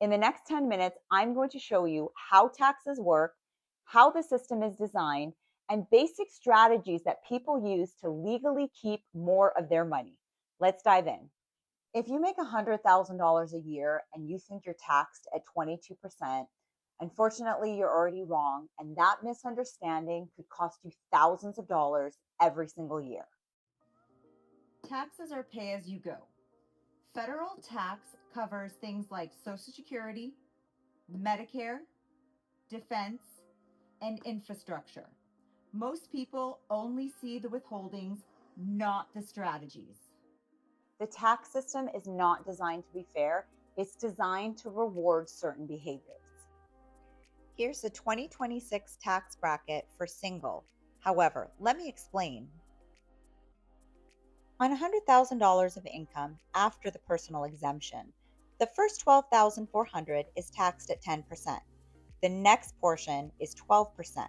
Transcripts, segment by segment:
In the next 10 minutes, I'm going to show you how taxes work, how the system is designed, and basic strategies that people use to legally keep more of their money. Let's dive in. If you make $100,000 a year and you think you're taxed at 22%, unfortunately, you're already wrong, and that misunderstanding could cost you thousands of dollars every single year. Taxes are pay as you go. Federal tax covers things like Social Security, Medicare, defense, and infrastructure. Most people only see the withholdings, not the strategies. The tax system is not designed to be fair, it's designed to reward certain behaviors. Here's the 2026 tax bracket for single. However, let me explain. On $100,000 of income after the personal exemption, the first $12,400 is taxed at 10%. The next portion is 12%.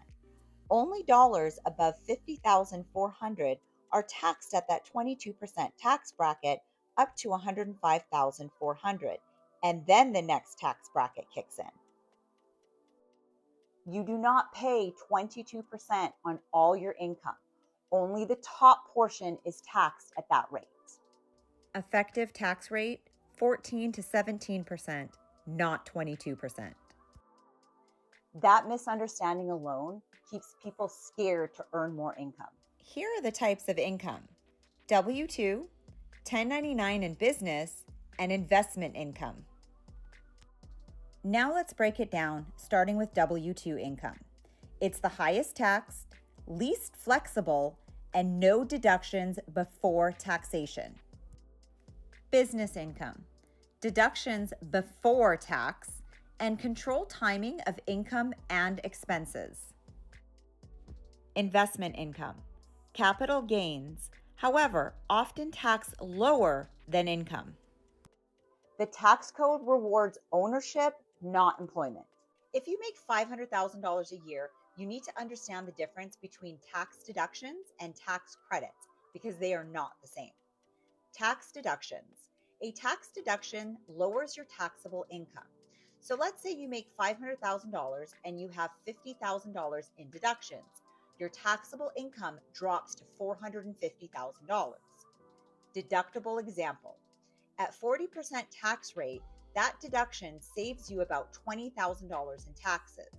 Only dollars above $50,400 are taxed at that 22% tax bracket up to $105,400, and then the next tax bracket kicks in. You do not pay 22% on all your income. Only the top portion is taxed at that rate. Effective tax rate 14 to 17%, not 22%. That misunderstanding alone keeps people scared to earn more income. Here are the types of income: W 2, 1099 in business, and investment income. Now let's break it down, starting with W 2 income. It's the highest taxed, least flexible, and no deductions before taxation. Business income, deductions before tax, and control timing of income and expenses. Investment income, capital gains, however, often taxed lower than income. The tax code rewards ownership, not employment. If you make $500,000 a year, you need to understand the difference between tax deductions and tax credits because they are not the same. Tax deductions. A tax deduction lowers your taxable income. So let's say you make $500,000 and you have $50,000 in deductions. Your taxable income drops to $450,000. Deductible example. At 40% tax rate, that deduction saves you about $20,000 in taxes.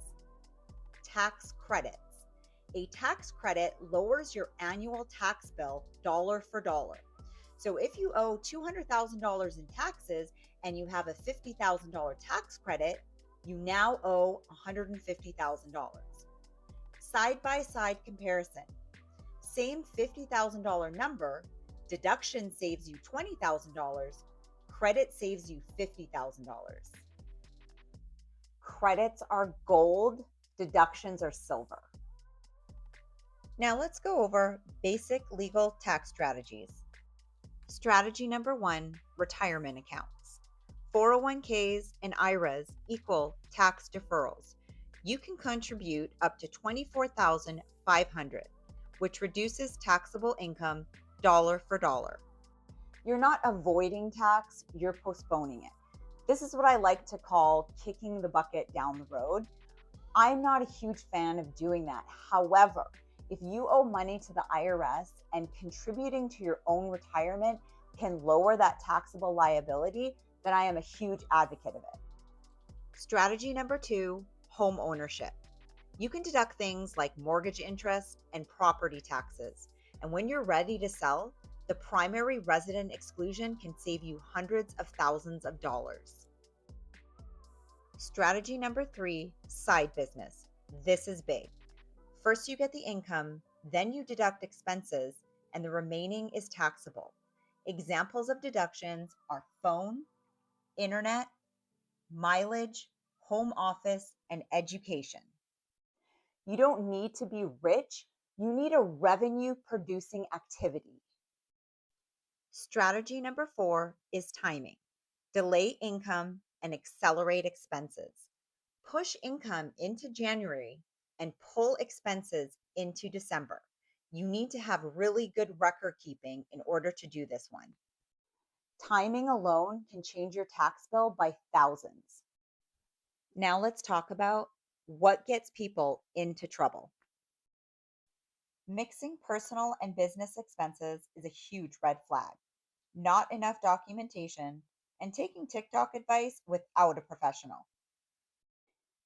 Tax credits. A tax credit lowers your annual tax bill dollar for dollar. So if you owe $200,000 in taxes and you have a $50,000 tax credit, you now owe $150,000. Side-by-side comparison. Same $50,000 number, deduction saves you $20,000, credit saves you $50,000. Credits are gold, deductions are silver. Now let's go over basic legal tax strategies. Strategy number 1, retirement accounts. 401ks and IRAs equal tax deferrals. You can contribute up to $24,500, which reduces taxable income dollar for dollar. You're not avoiding tax, you're postponing it. This is what I like to call kicking the bucket down the road. I'm not a huge fan of doing that. However, if you owe money to the IRS and contributing to your own retirement can lower that taxable liability, then I am a huge advocate of it. Strategy number 2, home ownership. You can deduct things like mortgage interest and property taxes. And when you're ready to sell, the primary resident exclusion can save you hundreds of thousands of dollars. Strategy number 3, side business. This is big. First, you get the income, then you deduct expenses, and the remaining is taxable. Examples of deductions are phone, internet, mileage, home office, and education. You don't need to be rich, you need a revenue producing activity. Strategy number 4 is timing. Delay income and accelerate expenses. Push income into January and pull expenses into December. You need to have really good record keeping in order to do this one. Timing alone can change your tax bill by thousands. Now let's talk about what gets people into trouble. Mixing personal and business expenses is a huge red flag. Not enough documentation, and taking TikTok advice without a professional.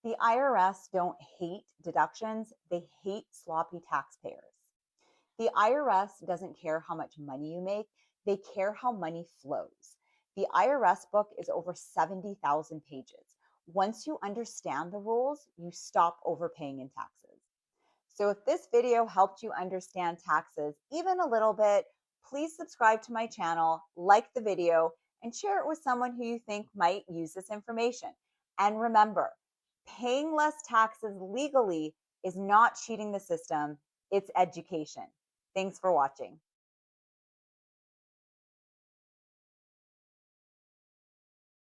The IRS don't hate deductions, they hate sloppy taxpayers. The IRS doesn't care how much money you make, they care how money flows. The IRS book is over 70,000 pages. Once you understand the rules, you stop overpaying in taxes. So if this video helped you understand taxes even a little bit, please subscribe to my channel, like the video, and share it with someone who you think might use this information. And remember, paying less taxes legally is not cheating the system, it's education. Thanks for watching.